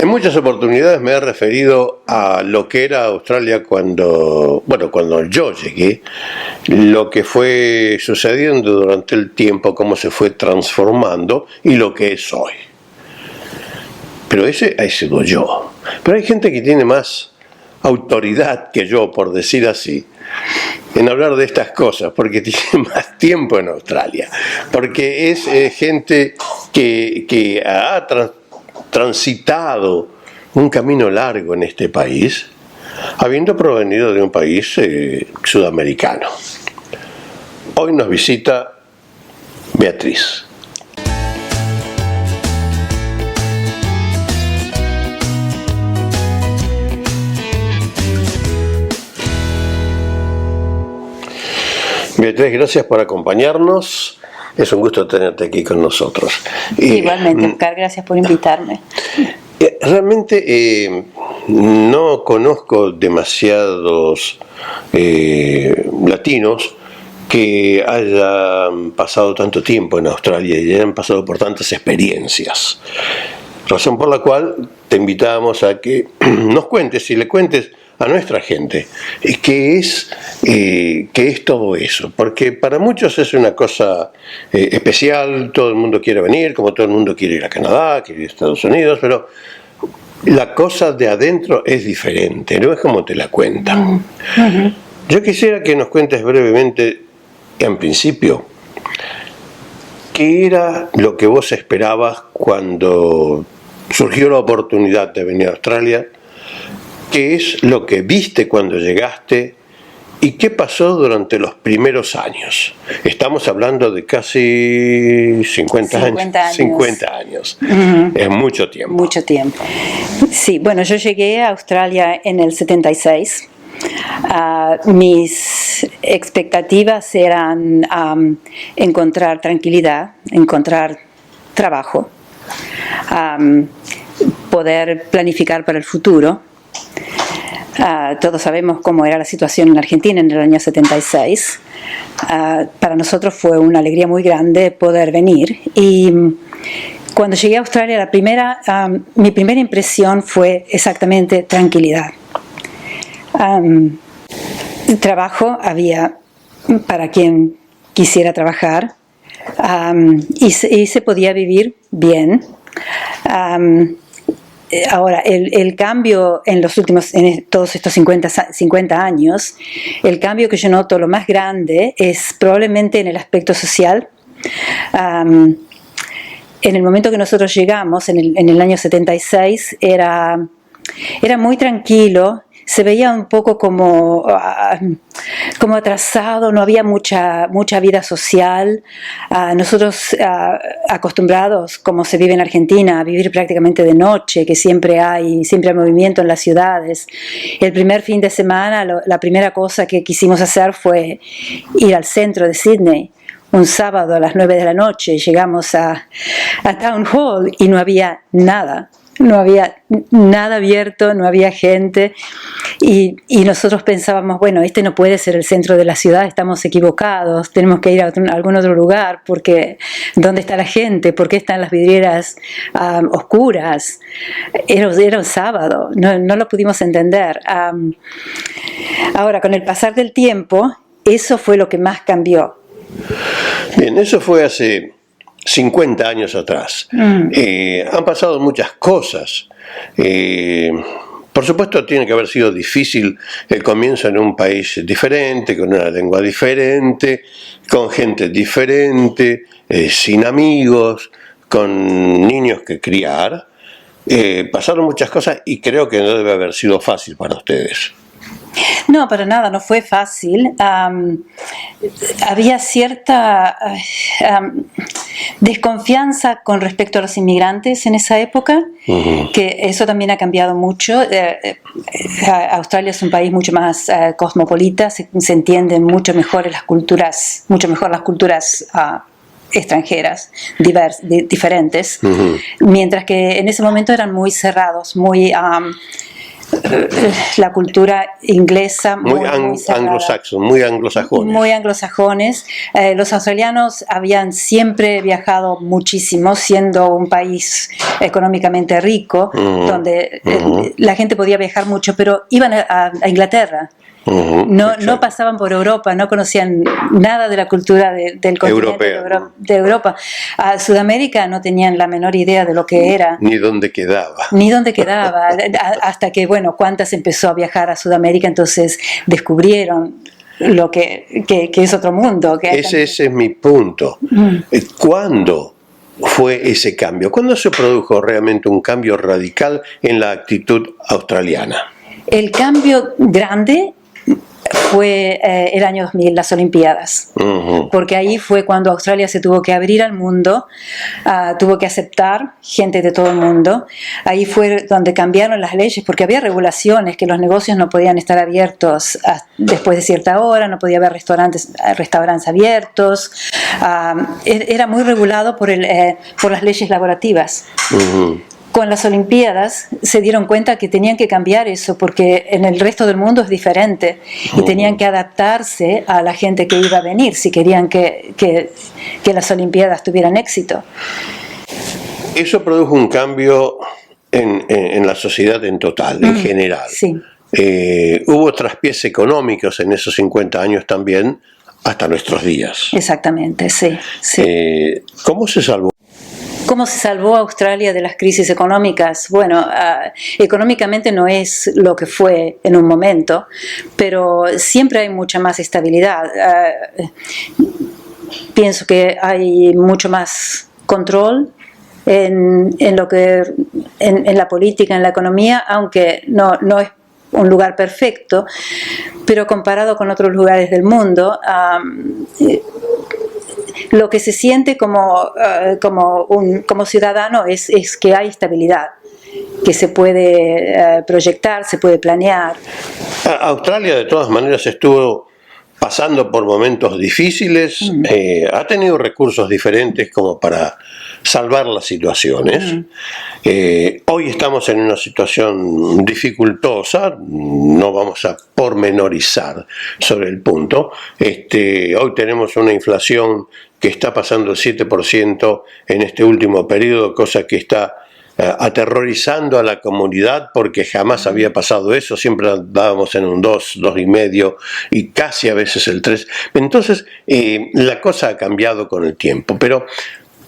En muchas oportunidades me he referido a lo que era Australia cuando yo llegué, lo que fue sucediendo durante el tiempo, cómo se fue transformando y lo que es hoy. Pero ese ha sido yo. Pero hay gente que tiene más autoridad que yo, por decir así, en hablar de estas cosas, porque tiene más tiempo en Australia, porque es gente que ha transitado un camino largo en este país, habiendo provenido de un país sudamericano. Hoy nos visita Beatriz. Beatriz, gracias por acompañarnos. Es un gusto tenerte aquí con nosotros. Igualmente, Oscar, gracias por invitarme. Realmente no conozco demasiados latinos que hayan pasado tanto tiempo en Australia y hayan pasado por tantas experiencias. Razón por la cual te invitamos a que nos cuentes y le cuentes a nuestra gente qué es todo eso, porque para muchos es una cosa especial. Todo el mundo quiere venir, como todo el mundo quiere ir a Canadá, quiere ir a Estados Unidos, pero la cosa de adentro es diferente, no es como te la cuentan. Uh-huh. Yo quisiera que nos cuentes brevemente, en principio, qué era lo que vos esperabas cuando surgió la oportunidad de venir a Australia. ¿Qué es lo que viste cuando llegaste y qué pasó durante los primeros años? Estamos hablando de casi 50 años. 50 años. Uh-huh. Es mucho tiempo. Mucho tiempo. Sí, bueno, yo llegué a Australia en el 76. Mis expectativas eran encontrar tranquilidad, encontrar trabajo, poder planificar para el futuro. Todos sabemos cómo era la situación en Argentina en el año 76. Para nosotros fue una alegría muy grande poder venir. Y cuando llegué a Australia, mi primera impresión fue exactamente tranquilidad. Trabajo había para quien quisiera trabajar, y se podía vivir bien. Ahora, el cambio en todos estos 50 años, el cambio que yo noto lo más grande es probablemente en el aspecto social. En el momento que nosotros llegamos, en el año 76, era muy tranquilo. Se veía un poco como atrasado, no había mucha vida social. Nosotros acostumbrados, como se vive en Argentina, a vivir prácticamente de noche, que siempre hay movimiento en las ciudades. El primer fin de semana, la primera cosa que quisimos hacer fue ir al centro de Sydney. Un sábado a las 9 de la noche llegamos a Town Hall y no había nada. No había nada abierto, no había gente, y nosotros pensábamos, bueno, este no puede ser el centro de la ciudad, estamos equivocados, tenemos que ir a algún otro lugar, porque ¿dónde está la gente? ¿Por qué están las vidrieras oscuras? Era un sábado, no lo pudimos entender. Ahora, con el pasar del tiempo, eso fue lo que más cambió. Bien, eso fue hace 50 años atrás. Han pasado muchas cosas. Por supuesto, tiene que haber sido difícil el comienzo en un país diferente, con una lengua diferente, con gente diferente, sin amigos, con niños que criar. Pasaron muchas cosas y creo que no debe haber sido fácil para ustedes. No, para nada, no fue fácil. Había cierta desconfianza con respecto a los inmigrantes en esa época, uh-huh. Que eso también ha cambiado mucho. Australia es un país mucho más cosmopolita, se entienden mucho mejor las culturas extranjeras, diferentes, uh-huh. Mientras que en ese momento eran muy cerrados, muy la cultura inglesa muy anglo-saxon, muy anglosajones. Muy anglosajones. Los australianos habían siempre viajado muchísimo, siendo un país económicamente rico, donde la gente podía viajar mucho, pero iban a Inglaterra. No pasaban por Europa, no conocían nada de la cultura del continente de Europa. A Sudamérica no tenían la menor idea de lo que era. Ni dónde quedaba. Hasta que, Qantas empezó a viajar a Sudamérica, entonces descubrieron lo que es otro mundo. Ese es mi punto. ¿Cuándo fue ese cambio? ¿Cuándo se produjo realmente un cambio radical en la actitud australiana? El cambio grande fue el año 2000, las Olimpiadas, porque ahí fue cuando Australia se tuvo que abrir al mundo, tuvo que aceptar gente de todo el mundo. Ahí fue donde cambiaron las leyes, porque había regulaciones que los negocios no podían estar abiertos después de cierta hora, no podía haber restaurantes abiertos. Era muy regulado por las leyes laborativas. Con las Olimpiadas se dieron cuenta que tenían que cambiar eso, porque en el resto del mundo es diferente y tenían que adaptarse a la gente que iba a venir si querían que las Olimpiadas tuvieran éxito. Eso produjo un cambio en la sociedad en total, en general. Sí. Hubo traspiés económicos en esos 50 años también, hasta nuestros días. Exactamente, sí. ¿Cómo se salvó? ¿Cómo se salvó Australia de las crisis económicas? Bueno, económicamente no es lo que fue en un momento, pero siempre hay mucha más estabilidad. Pienso que hay mucho más control en la política, en la economía, aunque no es un lugar perfecto, pero comparado con otros lugares del mundo, lo que se siente como ciudadano es que hay estabilidad, que se puede proyectar, se puede planear. Australia de todas maneras estuvo pasando por momentos difíciles, ha tenido recursos diferentes como para salvar las situaciones. Hoy estamos en una situación dificultosa, no vamos a pormenorizar sobre el punto. Hoy tenemos una inflación que está pasando el 7% en este último periodo, cosa que está aterrorizando a la comunidad porque jamás había pasado eso, siempre andábamos en un 2, 2,5 y casi a veces el 3. Entonces la cosa ha cambiado con el tiempo, pero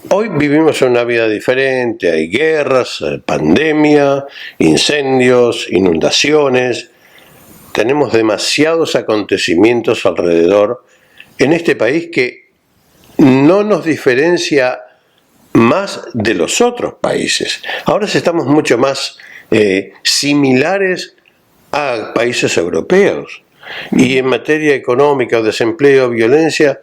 hoy vivimos una vida diferente, hay guerras, pandemia, incendios, inundaciones, tenemos demasiados acontecimientos alrededor en este país que no nos diferencia más de los otros países. Ahora estamos mucho más similares a países europeos. Y en materia económica, desempleo, violencia,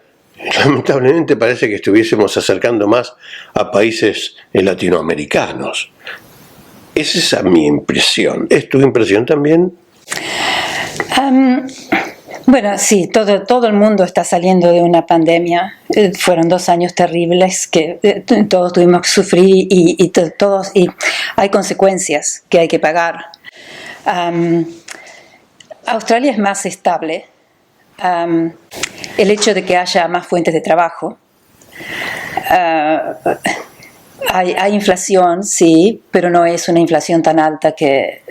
lamentablemente parece que estuviésemos acercando más a países latinoamericanos. Esa es mi impresión. ¿Es tu impresión también? Bueno, sí, todo el mundo está saliendo de una pandemia. Fueron 2 años terribles que todos tuvimos que sufrir y hay consecuencias que hay que pagar. Australia es más estable. El hecho de que haya más fuentes de trabajo. Hay inflación, sí, pero no es una inflación tan alta que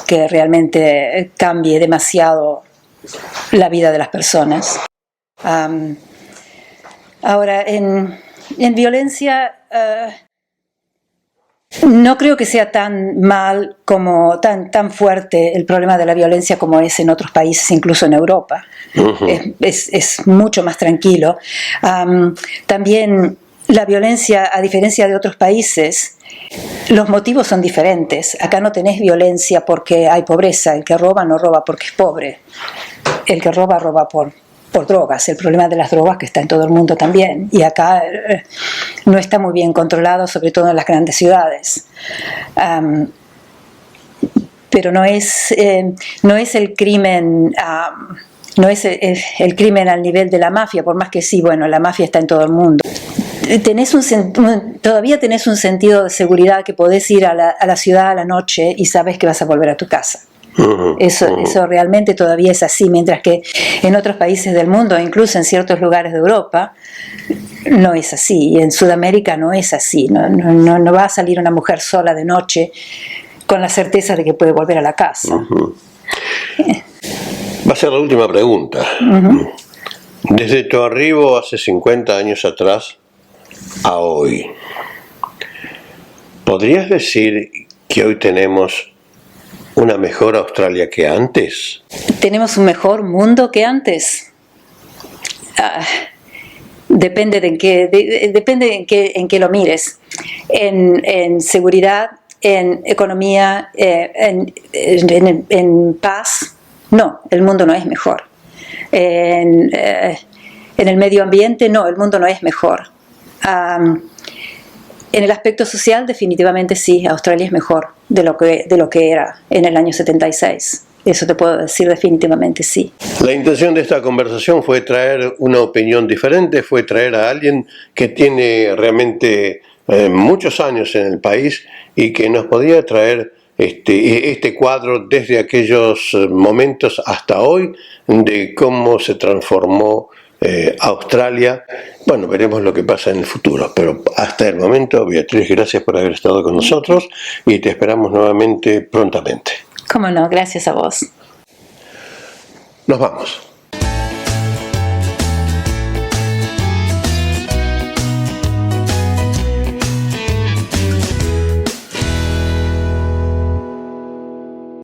realmente cambie demasiado la vida de las personas. Ahora, en violencia, no creo que sea tan mal como tan fuerte el problema de la violencia como es en otros países, incluso en Europa. Es mucho más tranquilo. También la violencia, a diferencia de otros países, los motivos son diferentes. Acá no tenés violencia porque hay pobreza. El que roba no roba porque es pobre. El que roba por drogas. El problema de las drogas que está en todo el mundo también. Y acá no está muy bien controlado, sobre todo en las grandes ciudades. Pero no es el crimen... no es el crimen al nivel de la mafia, por más que sí, bueno, la mafia está en todo el mundo. todavía tenés un sentido de seguridad que podés ir a la ciudad a la noche y sabes que vas a volver a tu casa. Eso realmente todavía es así, mientras que en otros países del mundo, incluso en ciertos lugares de Europa, no es así. Y en Sudamérica no es así. No va a salir una mujer sola de noche con la certeza de que puede volver a la casa. Va a ser la última pregunta. Desde tu arribo hace 50 años atrás a hoy, ¿podrías decir que hoy tenemos una mejor Australia que antes? ¿Tenemos un mejor mundo que antes? Depende en qué lo mires. En seguridad, en economía, en paz, no, el mundo no es mejor. En el medio ambiente, no, el mundo no es mejor. En el aspecto social, definitivamente sí, Australia es mejor de lo que era en el año 76. Eso te puedo decir definitivamente sí. La intención de esta conversación fue traer una opinión diferente, fue traer a alguien que tiene realmente muchos años en el país y que nos podía traer este cuadro desde aquellos momentos hasta hoy de cómo se transformó Australia. Bueno, veremos lo que pasa en el futuro, pero hasta el momento, Beatriz, gracias por haber estado con nosotros y te esperamos nuevamente prontamente. Cómo no, gracias a vos. Nos vamos.